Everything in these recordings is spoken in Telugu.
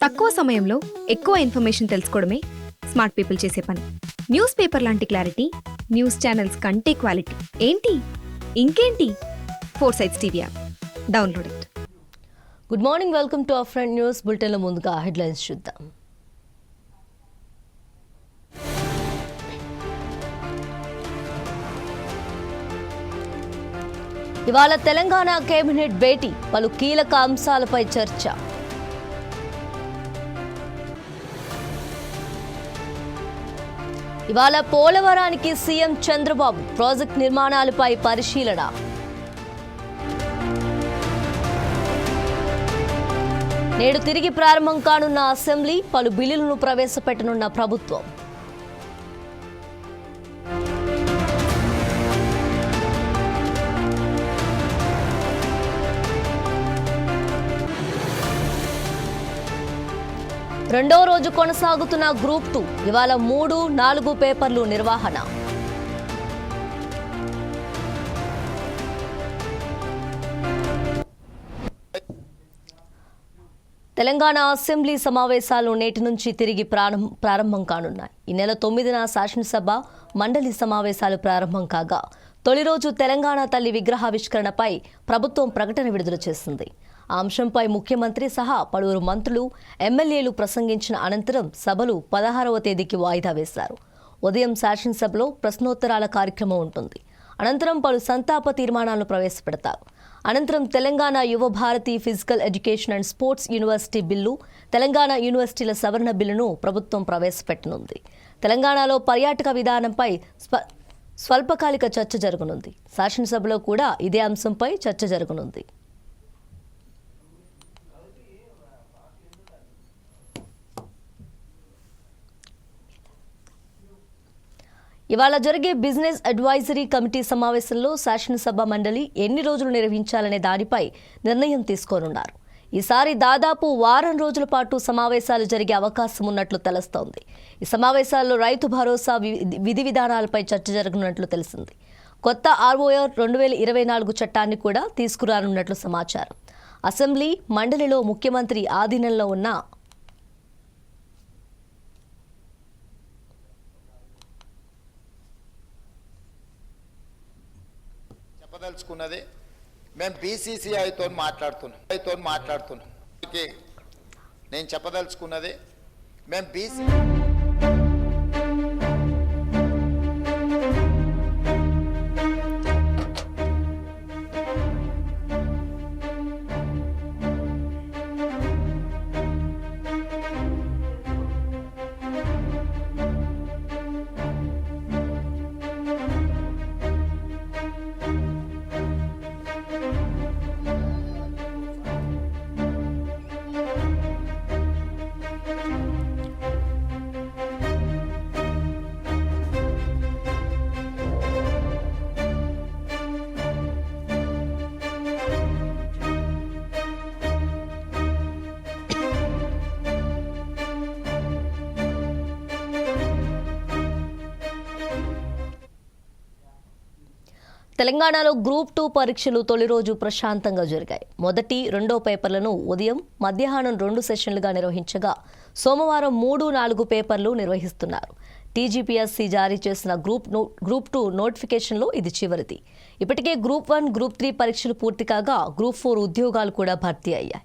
తక్కువ సమయంలో ఎక్కువ ఇన్ఫర్మేషన్ తెలుసుకోవడమే స్మార్ట్ పీపుల్ చేసే పని. న్యూస్ పేపర్ లాంటి క్లారిటీ న్యూస్ ఛానల్స్ కంటే క్వాలిటీ. ఏంటి ఇంకేంటి? 4 TV app download it. Good morning, welcome to our front news బులెటిన్లో ముందుగా హెడ్లైన్స్ చూద్దాం. ఇవాళ తెలంగాణ కేబినెట్ భేటీ, పలు కీలక అంశాలపై చర్చ. ఇవాళ పోలవరానికి సీఎం చంద్రబాబు, ప్రాజెక్ట్ నిర్మాణాలపై పరిశీలన. నేడు తిరిగి ప్రారంభం కానున్న అసెంబ్లీ, పలు బిల్లులను ప్రవేశపెట్టనున్న ప్రభుత్వం. రెండో రోజు కొనసాగుతున్న గ్రూప్ 2, ఇవాళ 3, 4 పేపర్లు నిర్వహణ. తెలంగాణ అసెంబ్లీ సమావేశాలు నేటి నుంచి తిరిగి ప్రారంభం కానున్నాయి. ఈ నెల 9న శాసనసభ మండలి సమావేశాలు ప్రారంభం కాగా తొలి రోజు తెలంగాణ తల్లి విగ్రహావిష్కరణపై ప్రభుత్వం ప్రకటన విడుదల చేసింది. ఆ అంశంపై ముఖ్యమంత్రి సహా పలువురు మంత్రులు, ఎమ్మెల్యేలు ప్రసంగించిన అనంతరం సభలు 16వ తేదీకి వాయిదా వేశారు. ఉదయం శాసనసభలో ప్రశ్నోత్తరాల కార్యక్రమం ఉంటుంది. అనంతరం పలు సంతాప తీర్మానాలను ప్రవేశపెడతారు. అనంతరం Telangana Yuva Bharathi physical education and sports university bill, Telangana యూనివర్సిటీల సవరణ బిల్లును ప్రభుత్వం ప్రవేశపెట్టనుంది. తెలంగాణలో పర్యాటక విధానంపై స్వల్పకాలిక చర్చ జరగనుంది. శాసనసభలో కూడా ఇదే అంశంపై చర్చ జరగనుంది. ఇవాళ జరిగే బిజినెస్ అడ్వైజరీ కమిటీ సమావేశంలో శాసనసభ మండలి ఎన్ని రోజులు నిర్వహించాలనే దానిపై నిర్ణయం తీసుకోనున్నారు. ఈసారి దాదాపు వారం రోజుల పాటు సమావేశాలు జరిగే అవకాశం ఉన్నట్లు తెలుస్తోంది. ఈ సమావేశాల్లో రైతు భరోసా విధి విధానాలపై చర్చ జరగనున్నట్లు తెలిసింది. కొత్త ROR 2024 చట్టాన్ని కూడా తీసుకురానున్నట్లు సమాచారం. అసెంబ్లీ మండలిలో ముఖ్యమంత్రి ఆధీనంలో ఉన్న చెప్పదలుచుకున్నది, మేము BCCIతో మాట్లాడుతున్నాం. నేను చెప్పదలుచుకున్నది, మేము తెలంగాణలో గ్రూప్ 2 పరీక్షలు తొలి రోజు ప్రశాంతంగా జరిగాయి. మొదటి, రెండో పేపర్లను ఉదయం, మధ్యాహ్నం 2 సెషన్లుగా నిర్వహించగా సోమవారం 3, 4 పేపర్లు నిర్వహిస్తున్నారు. TGPSC జారీ చేసిన గ్రూప్ 2 నోటిఫికేషన్లో ఇది చివరిది. ఇప్పటికే గ్రూప్ 1, గ్రూప్ 3 పరీక్షలు పూర్తి కాగా గ్రూప్ 4 ఉద్యోగాలు కూడా భర్తీ అయ్యాయి.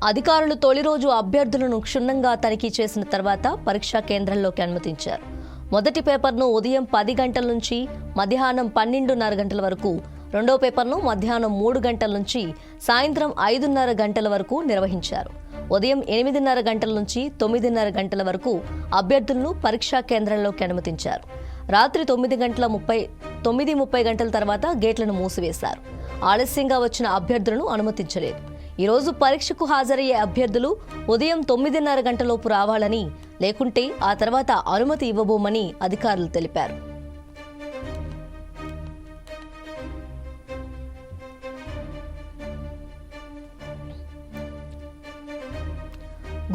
అధికారులు తొలి రోజు అభ్యర్థులను క్షుణ్ణంగా తనిఖీ చేసిన తర్వాత పరీక్షా కేంద్రంలోకి అనుమతించారు. మొదటి పేపర్ను ఉదయం 10 గంటల నుంచి మధ్యాహ్నం 12:30 గంటల వరకు, రెండో పేపర్ను మధ్యాహ్నం 3 గంటల నుంచి సాయంత్రం 5:30 గంటల వరకు నిర్వహించారు. ఉదయం 8:30 గంటల నుంచి 9:30 గంటల వరకు అభ్యర్థులను పరీక్షా కేంద్రంలోకి అనుమతించారు. రాత్రి 9:30 గంటల తర్వాత గేట్లను మూసివేశారు. ఆలస్యంగా వచ్చిన అభ్యర్థులను అనుమతించలేదు. ఈరోజు పరీక్షకు హాజరయ్యే అభ్యర్థులు ఉదయం 9:30 గంటలోపు రావాలని, లేకుంటే ఆ తర్వాత అనుమతి ఇవ్వబోమని అధికారులు తెలిపారు.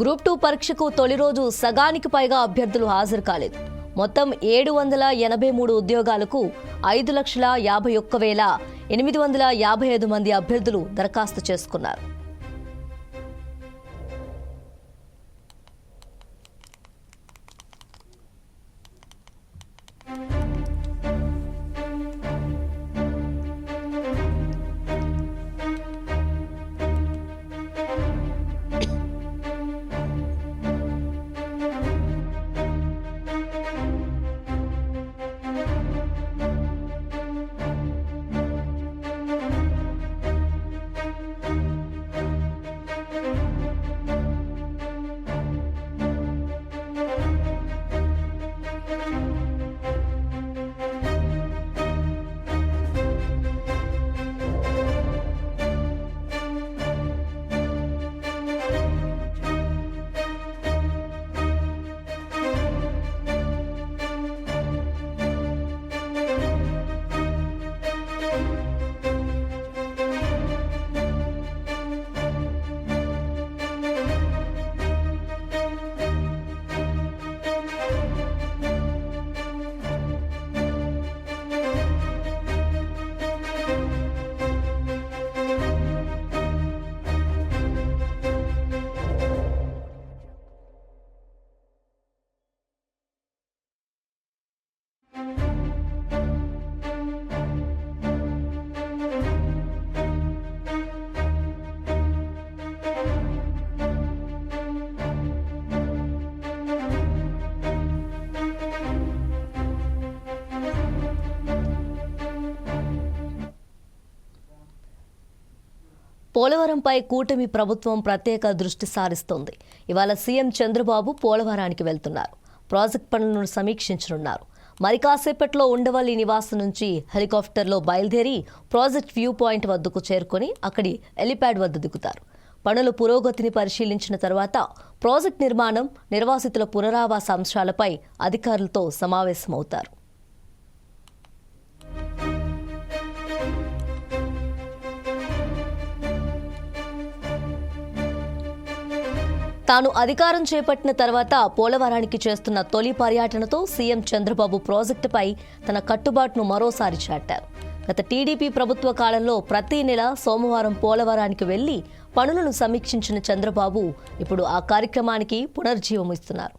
గ్రూప్ 2 పరీక్షకు తొలి రోజు సగానికి పైగా అభ్యర్థులు హాజరు కాలేదు. మొత్తం 783 ఉద్యోగాలకు 5,51,855 మంది అభ్యర్థులు దరఖాస్తు చేసుకున్నారు. పోలవరంపై కూటమి ప్రభుత్వం ప్రత్యేక దృష్టి సారిస్తోంది. ఇవాళ సీఎం చంద్రబాబు పోలవరానికి వెళ్తున్నారు. ప్రాజెక్ట్ పనులను సమీక్షించనున్నారు. మరి కాసేపట్లో ఉండవల్లి నివాసం నుంచి హెలికాప్టర్లో బయలుదేరి ప్రాజెక్ట్ వ్యూ పాయింట్ వద్దకు చేరుకొని అక్కడి హెలిప్యాడ్ వద్ద దిగుతారు. పనుల పురోగతిని పరిశీలించిన తర్వాత ప్రాజెక్ట్ నిర్మాణం, నిర్వాసితుల పునరావాస అంశాలపై అధికారులతో సమావేశమవుతారు. తాను అధికారం చేపట్టిన తర్వాత పోలవరానికి చేస్తున్న తొలి పర్యటనతో సీఎం చంద్రబాబు ప్రాజెక్టుపై తన కట్టుబాటును మరోసారి చాటారు. గత టీడీపీ ప్రభుత్వ కాలంలో ప్రతి నెల సోమవారం పోలవరానికి వెళ్లి పనులను సమీక్షించిన చంద్రబాబు ఇప్పుడు ఆ కార్యక్రమానికి పునర్జీవం ఇస్తున్నారు.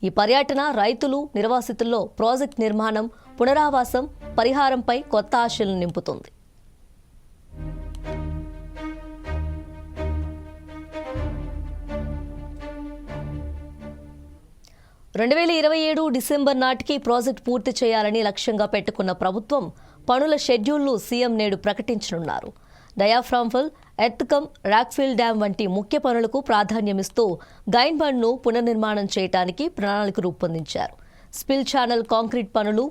ఈ పర్యటన రైతులు, నిర్వాసితుల్లో ప్రాజెక్ట్ నిర్మాణం, పునరావాసం, పరిహారంపై కొత్త ఆశలను నింపుతుంది. 2027 డిసెంబర్ నాటికి ప్రాజెక్టు పూర్తి చేయాలని లక్ష్యంగా పెట్టుకున్న ప్రభుత్వం పనుల షెడ్యూల్ను సీఎం నేడు ప్రకటించనున్నారు. డయాఫ్రామ్ఫుల్, ఎర్త్కమ్, రాక్ఫిల్ డ్యాం వంటి ముఖ్య పనులకు ప్రాధాన్యమిస్తూ గైన్బండ్ను పునర్నిర్మాణం చేయడానికి ప్రణాళిక రూపొందించారు. స్పిల్ ఛానల్ కాంక్రీట్ పనులు,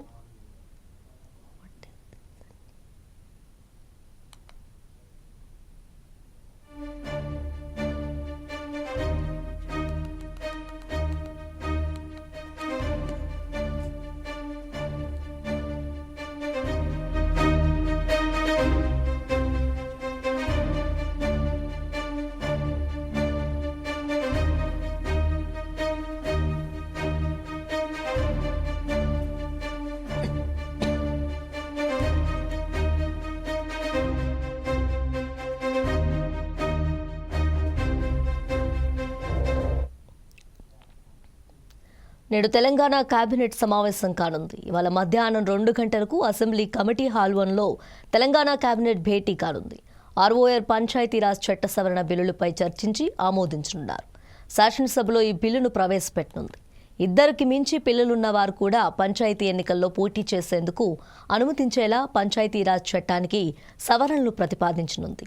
నేడు తెలంగాణ కేబినెట్ సమావేశం కానుంది. ఇవాళ మధ్యాహ్నం 2 గంటలకు అసెంబ్లీ కమిటీ హాల్ 1లో తెలంగాణ కేబినెట్ భేటీ కానుంది. ఆర్ఓఆర్ పంచాయతీరాజ్ చట్ట సవరణ బిల్లులపై చర్చించి ఆమోదించనున్నారు. శాసనసభలో ఈ బిల్లును ప్రవేశపెట్టనుంది. 2కి మించి పిల్లలున్న వారు కూడా పంచాయతీ ఎన్నికల్లో పోటీ చేసేందుకు అనుమతించేలా పంచాయతీరాజ్ చట్టానికి సవరణలు ప్రతిపాదించనుంది.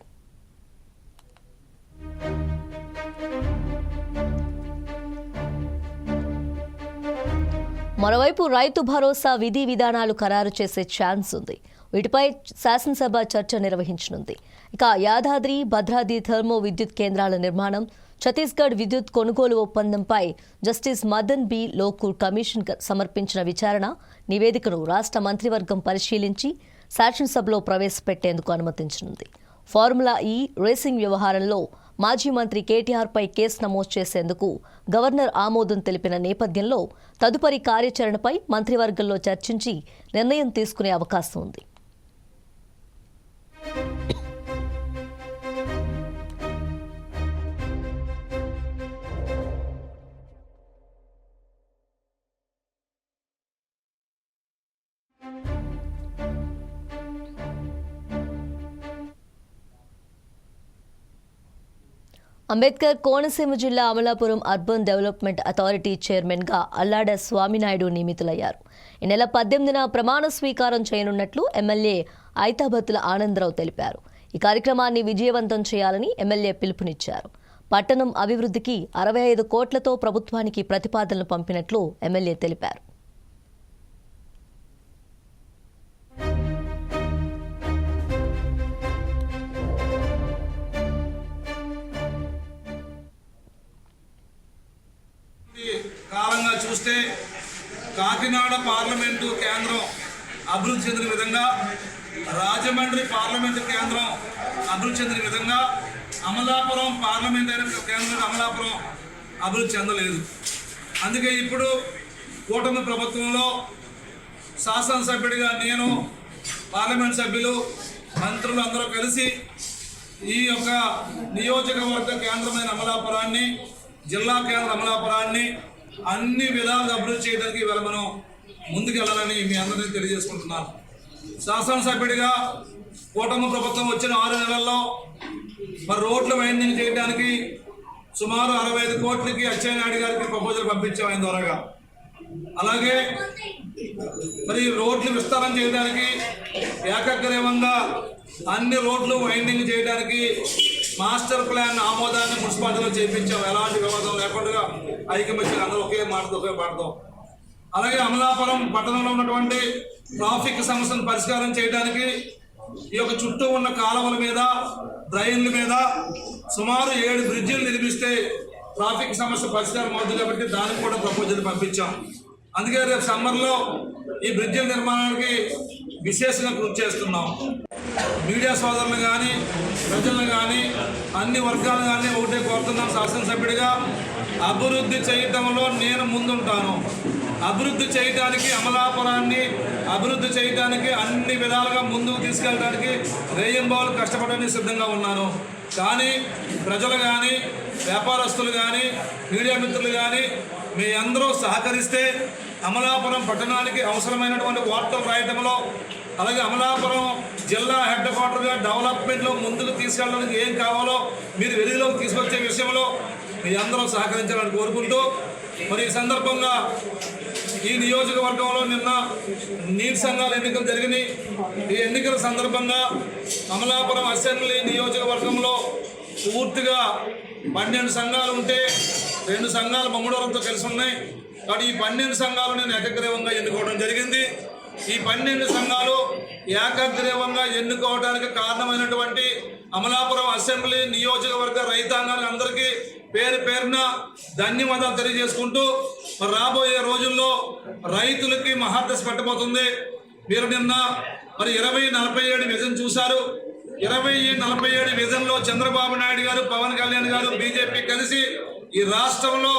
మరోవైపు రైతు భరోసా విధి విధానాలు ఖరారు చేసే ఛాన్స్ ఉంది. వీటిపై శాసనసభ చర్చ నిర్వహించనుంది. ఇక యాదాద్రి, భద్రాద్రి థర్మో విద్యుత్ కేంద్రాల నిర్మాణం, ఛత్తీస్గఢ్ విద్యుత్ కొనుగోలు ఒప్పందంపై justice Madan B Lokur commission సమర్పించిన విచారణ నివేదికను రాష్ట్ర మంత్రివర్గం పరిశీలించి శాసనసభలో ప్రవేశపెట్టేందుకు అనుమతించనుంది. ఫార్ములా ఈ రేసింగ్ వ్యవహారంలో మాజీ మంత్రి కేటీఆర్పై కేసు నమోదు చేసేందుకు గవర్నర్ ఆమోదం తెలిపిన నేపథ్యంలో తదుపరి కార్యాచరణపై మంత్రివర్గంలో చర్చించి నిర్ణయం తీసుకునే అవకాశం ఉంది. అంబేద్కర్ కోనసీమ జిల్లా అమలాపురం అర్బన్ డెవలప్మెంట్ అథారిటీ చైర్మన్గా అల్లాడ స్వామినాయుడు నియమితులయ్యారు. ఈ నెల 18న ప్రమాణ స్వీకారం చేయనున్నట్లు ఎమ్మెల్యే ఐతాబత్తుల ఆనందరావు తెలిపారు. ఈ కార్యక్రమాన్ని విజయవంతం చేయాలని ఎమ్మెల్యే పిలుపునిచ్చారు. పట్టణం అభివృద్ధికి 65 కోట్లతో ప్రభుత్వానికి ప్రతిపాదనలు పంపినట్లు ఎమ్మెల్యే తెలిపారు. కాలంగా చూస్తే కాకినాడ పార్లమెంటు కేంద్రం అభివృద్ధి చెందిన విధంగా, రాజమండ్రి పార్లమెంటు కేంద్రం అభివృద్ధి చెందిన విధంగా అమలాపురం పార్లమెంట్ కేంద్రం అమలాపురం అభివృద్ధి చెందలేదు. అందుకే ఇప్పుడు కూటమి ప్రభుత్వంలో శాసనసభ్యుడిగా నేను, పార్లమెంట్ సభ్యులు, మంత్రులు అందరూ కలిసి ఈ యొక్క నియోజకవర్గ కేంద్రమైన అమలాపురాన్ని, జిల్లా కేంద్ర అమలాపురాన్ని అన్ని విధాలుగా అభివృద్ధి చేయడానికి ఇవాళ మనం ముందుకెళ్ళాలని మీ అందరినీ తెలియజేసుకుంటున్నాను. శాసనసభ్యుడిగా కూటమి ప్రభుత్వం వచ్చిన 6 నెలల్లో మరి రోడ్లు వైండింగ్ చేయడానికి సుమారు 65 కోట్లకి అచ్చెన్నాయుడు గారికి ప్రపోజల్ పంపించాం ఆయన ద్వారాగా. అలాగే మరి రోడ్లు విస్తరణ చేయడానికి ఏకగ్రీవంగా అన్ని రోడ్లు వైండింగ్ చేయడానికి మాస్టర్ ప్లాన్ ఆమోదాన్ని మున్సిపాలిటీలో చేయించాం. ఎలాంటి వివాదం లేకుండా ఐకమత్యం అందరూ ఒకే పాడతాం. అలాగే అమలాపురం పట్టణంలో ఉన్నటువంటి ట్రాఫిక్ సమస్యను పరిష్కారం చేయడానికి ఈ యొక్క చుట్టూ ఉన్న కాలువల మీద, డ్రైన్ల మీద సుమారు 7 బ్రిడ్జిలు నిర్మిస్తే ట్రాఫిక్ సమస్య పరిష్కారం అవుతుంది కాబట్టి దానికి కూడా ప్రపోజల్ పంపించాం. అందుకే రేపు సమ్మర్లో ఈ బ్రిడ్జిల నిర్మాణానికి విశేషంగా కృషి చేస్తున్నాం. మీడియా సోదరులు కానీ, ప్రజలను కానీ, అన్ని వర్గాలు కానీ ఒకటే కోరుతున్నాం. శాసనసభ్యుడిగా అభివృద్ధి చేయటంలో నేను ముందుంటాను. అభివృద్ధి చేయడానికి, అమలాపురాన్ని అభివృద్ధి చేయడానికి అన్ని విధాలుగా ముందుకు తీసుకెళ్ళడానికి రేయింబావులు కష్టపడడానికి సిద్ధంగా ఉన్నాను. కానీ ప్రజలు కానీ, వ్యాపారస్తులు కానీ, మీడియా మిత్రులు కానీ మీ అందరూ సహకరిస్తే అమలాపురం పట్టణానికి అవసరమైనటువంటి వార్తలు రాయటంలో, అలాగే అమలాపురం జిల్లా హెడ్ క్వార్టర్గా డెవలప్మెంట్లో ముందుకు తీసుకెళ్ళడానికి ఏం కావాలో మీరు వెలుగులోకి తీసుకొచ్చే విషయంలో మీ అందరూ సహకరించాలని కోరుకుంటూ, మరి ఈ సందర్భంగా ఈ నియోజకవర్గంలో నిన్న నీటి సంఘాల ఎన్నికలు జరిగినాయి. ఈ ఎన్నికల సందర్భంగా అమలాపురం అసెంబ్లీ నియోజకవర్గంలో పూర్తిగా 12 సంఘాలు ఉంటే 2 సంఘాలు మమ్మడవరంతో కలిసి ఉన్నాయి. కాబట్టి ఈ 12 సంఘాలు నేను ఏకగ్రీవంగా ఎన్నుకోవడం జరిగింది. ఈ 12 సంఘాలు ఏకగ్రీవంగా ఎన్నుకోవడానికి కారణమైనటువంటి అమలాపురం అసెంబ్లీ నియోజకవర్గ రైతాంగానికి అందరికీ పేరు పేరున ధన్యవాదాలు తెలియజేసుకుంటూ, మరి రాబోయే రోజుల్లో రైతులకి మహాదశ పెట్టబోతుంది. మీరు నిన్న మరి 2047 విజన్ చూశారు. 2047 విజన్లో చంద్రబాబు నాయుడు గారు, పవన్ కళ్యాణ్ గారు, బీజేపీ కలిసి ఈ రాష్ట్రంలో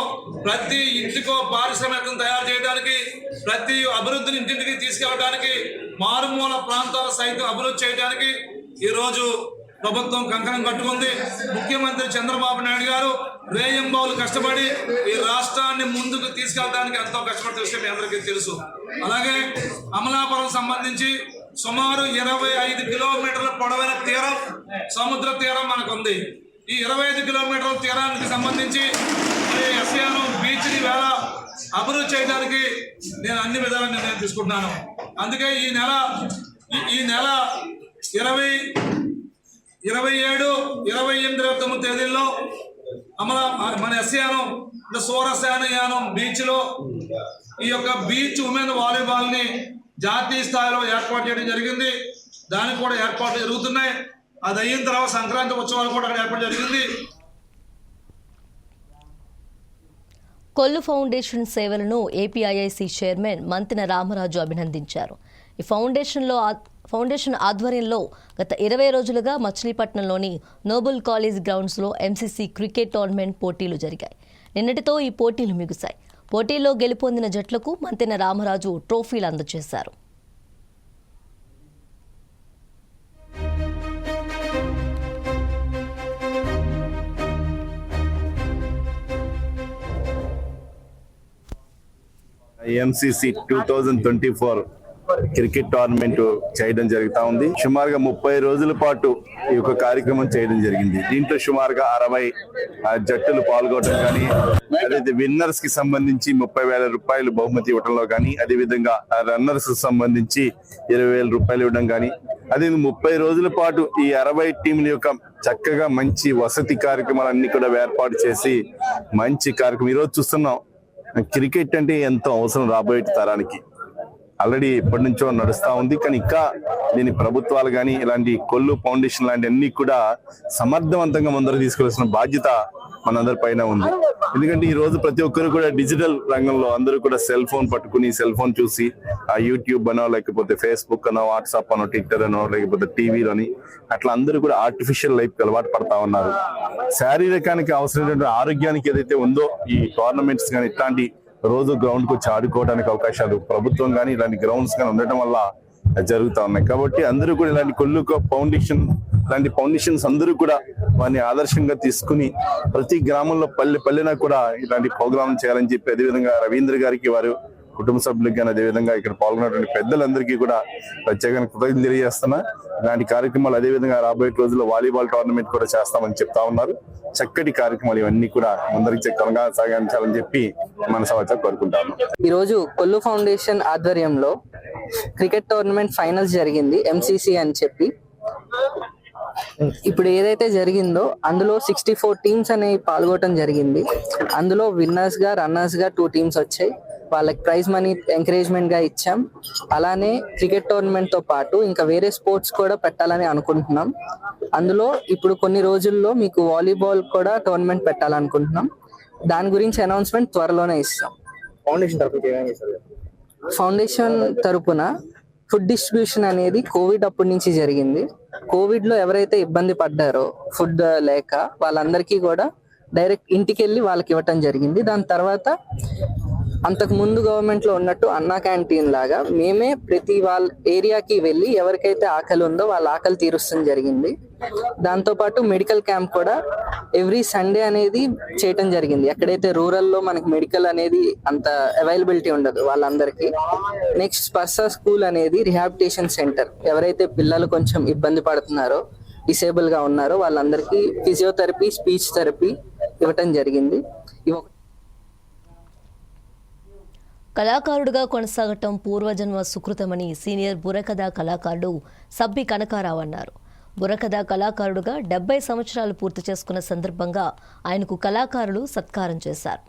ప్రతి ఇంటికో పారిశ్రామికం తయారు చేయడానికి, ప్రతి అభివృద్ధిని ఇంటింటికి తీసుకెళ్ళడానికి, మారుమూల ప్రాంతాల సైతం అభివృద్ధి చేయడానికి ఈరోజు ప్రభుత్వం కంకణం కట్టుకుంది. ముఖ్యమంత్రి చంద్రబాబు నాయుడు గారు రేయింబావులు కష్టపడి ఈ రాష్ట్రాన్ని ముందుకు తీసుకెళ్ళడానికి ఎంతో కష్టపడిన విషయం మీ అందరికీ తెలుసు. అలాగే అమలాపురం సంబంధించి సుమారు 25 కిలోమీటర్ల పొడవైన తీరం, సముద్ర తీరం మనకుంది. ఈ 25 కిలోమీటర్ల తీరానికి సంబంధించి ఎస్ఆర్ఎం బీచ్ని వేళ అభివృద్ధి చేయడానికి నేను అన్ని విధాల నిర్ణయం తీసుకుంటున్నాను. అందుకే ఈ నెల 27, 28, 29 తేదీల్లో మన ఎస్ఆర్ఎం సూరసేనయానం బీచ్లో ఈ యొక్క బీచ్ ఉమెన్ వాలీబాల్ని జాతీయ స్థాయిలో ఏర్పాటు చేయడం జరిగింది. దానికి కూడా ఏర్పాట్లు జరుగుతున్నాయి. అది అయిన తర్వాత సంక్రాంతి ఉత్సవాలు కూడా అక్కడ ఏర్పాటు జరిగింది. కొల్లు ఫౌండేషన్ సేవలను ఏపీఐఐసి చైర్మన్ మంతిన రామరాజు అభినందించారు. ఈ ఫౌండేషన్లో ఫౌండేషన్ ఆధ్వర్యంలో గత 20 రోజులుగా మచిలీపట్నంలోని నోబుల్ కాలేజ్ గ్రౌండ్స్లో ఎంసీసీ క్రికెట్ టోర్నమెంట్ పోటీలు జరిగాయి. నిన్నటితో ఈ పోటీలు ముగిశాయి. పోటీల్లో గెలుపొందిన జట్లకు మంతెన రామరాజు ట్రోఫీలు అందజేశారు. ఎంసీసీ 2024 క్రికెట్ టోర్నమెంట్ చేయడం జరుగుతా ఉంది. సుమారుగా 30 రోజుల పాటు ఈ యొక్క కార్యక్రమం చేయడం జరిగింది. దీంట్లో సుమారుగా 60 జట్టులు పాల్గొనడం కానీ, అదే విన్నర్స్ కి సంబంధించి 30,000 రూపాయలు బహుమతి ఇవ్వడంలో కానీ, అదే విధంగా రన్నర్స్ సంబంధించి 20,000 రూపాయలు ఇవ్వడం కానీ, అదే 30 రోజుల పాటు ఈ 60 టీంల యొక్క చక్కగా మంచి వసతి కార్యక్రమాలన్నీ కూడా ఏర్పాటు చేసి మంచి కార్యక్రమం ఈరోజు చూస్తున్నాం. క్రికెట్ అంటే ఎంతో అవసరం రాబోయే తరానికి. ఆల్రెడీ ఎప్పటి నుంచో నడుస్తా ఉంది, కానీ ఇంకా దీని ప్రభుత్వాలు కానీ ఇలాంటి కొల్లు ఫౌండేషన్ లాంటి అన్ని కూడా సమర్థవంతంగా ముందరకు తీసుకెళ్లాల్సిన బాధ్యత మనందరి పైన ఉంది. ఎందుకంటే ఈ రోజు ప్రతి ఒక్కరు కూడా డిజిటల్ రంగంలో అందరూ కూడా సెల్ ఫోన్ పట్టుకుని సెల్ ఫోన్ చూసి ఆ యూట్యూబ్ అనో, లేకపోతే ఫేస్బుక్ అనో, వాట్సాప్ అనో, ట్విట్టర్ అనో, లేకపోతే టీవీలోని అట్లా అందరూ కూడా ఆర్టిఫిషియల్ లైఫ్ అలవాటు పడతా ఉన్నారు. శారీరకానికి అవసరమైనటువంటి ఆరోగ్యానికి ఏదైతే ఉందో ఈ టోర్నమెంట్స్ కానీ ఇట్లాంటి రోజు గ్రౌండ్ కు వచ్చి ఆడుకోవడానికి అవకాశాలు ప్రభుత్వం కానీ ఇలాంటి గ్రౌండ్స్ కానీ ఉండటం వల్ల జరుగుతా ఉన్నాయి. కాబట్టి అందరూ కూడా ఇలాంటి కొల్లు ఫౌండేషన్ లాంటి ఫౌండేషన్స్ అందరూ కూడా వారిని ఆదర్శంగా తీసుకుని ప్రతి గ్రామంలో పల్లెన కూడా ఇలాంటి ప్రోగ్రాం చేయాలని చెప్పి, అదేవిధంగా రవీంద్ర గారికి, వారు కుటుంబ సభ్యులకు కానీ, అదేవిధంగా ఇక్కడ పాల్గొన్నటువంటి పెద్దలందరికీ కూడా ప్రత్యేకంగా కృతజ్ఞతలు తెలియజేస్తున్నా. ఇలాంటి కార్యక్రమాలు అదేవిధంగా రాబోయే రోజుల్లో వాలీబాల్ టోర్నమెంట్ కూడా చేస్తామని చెప్తా ఉన్నారు. చక్కటి కార్యక్రమాలు ఇవన్నీ కూడా ముందరికి కొనసాగించాలని చెప్పి మనసారా కోరుకుంటాను. ఈ రోజు కొల్లు ఫౌండేషన్ ఆధ్వర్యంలో క్రికెట్ టోర్నమెంట్ ఫైనల్స్ జరిగింది, ఎంసీసీ అని చెప్పి. ఇప్పుడు ఏదైతే జరిగిందో అందులో 64 టీమ్స్ అనేవి పాల్గొనడం జరిగింది. అందులో విన్నర్స్ గా, రన్నర్స్ గా 2 టీమ్స్ వచ్చాయి. వాళ్ళకి ప్రైజ్ మనీ ఎంకరేజ్మెంట్ గా ఇచ్చాం. అలానే క్రికెట్ టోర్నమెంట్ తో పాటు ఇంకా వేరే స్పోర్ట్స్ కూడా పెట్టాలని అనుకుంటున్నాం. అందులో ఇప్పుడు కొన్ని రోజుల్లో మీకు వాలీబాల్ కూడా టోర్నమెంట్ పెట్టాలనుకుంటున్నాం. దాని గురించి అనౌన్స్మెంట్ త్వరలోనే ఇస్తాం. ఫౌండేషన్ తరపున ఫుడ్ డిస్ట్రిబ్యూషన్ అనేది కోవిడ్ అప్పటి నుంచి జరిగింది. కోవిడ్ లో ఎవరైతే ఇబ్బంది పడ్డారో ఫుడ్ లేక, వాళ్ళందరికీ కూడా డైరెక్ట్ ఇంటికి వెళ్ళి వాళ్ళకి ఇవ్వటం జరిగింది. దాని తర్వాత అంతకు ముందు గవర్నమెంట్ లో ఉన్నట్టు అన్నా క్యాంటీన్ లాగా మేమే ప్రతి వాళ్ళ ఏరియాకి వెళ్ళి ఎవరికైతే ఆకలి ఉందో వాళ్ళ ఆకలి తీరుస్తాం జరిగింది. దాంతో పాటు మెడికల్ క్యాంప్ కూడా ఎవ్రీ సండే అనేది చేయటం జరిగింది. ఎక్కడైతే రూరల్లో మనకి మెడికల్ అనేది అంత అవైలబిలిటీ ఉండదు వాళ్ళందరికీ. నెక్స్ట్ స్పర్శ స్కూల్ అనేది రిహాబిలిటేషన్ సెంటర్, ఎవరైతే పిల్లలు కొంచెం ఇబ్బంది పడుతున్నారో, డిసేబుల్ గా ఉన్నారో వాళ్ళందరికీ ఫిజియోథెరపీ, స్పీచ్ థెరపీ ఇవ్వటం జరిగింది. కళాకారుడిగా కొనసాగటం పూర్వజన్మ సుకృతమని సీనియర్ బుర్రకథ కళాకారుడు సబ్బి కనకారావు అన్నారు. బుర్రకథ కళాకారుడుగా 70 సంవత్సరాలు పూర్తి చేసుకున్న సందర్భంగా ఆయనకు కళాకారులు సత్కారం చేశారు.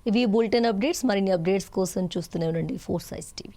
ఇవి బులెటిన్ అప్డేట్స్. మరిన్ని అప్డేట్స్ కోసం చూస్తూనే ఉండండి 4 Sides TV.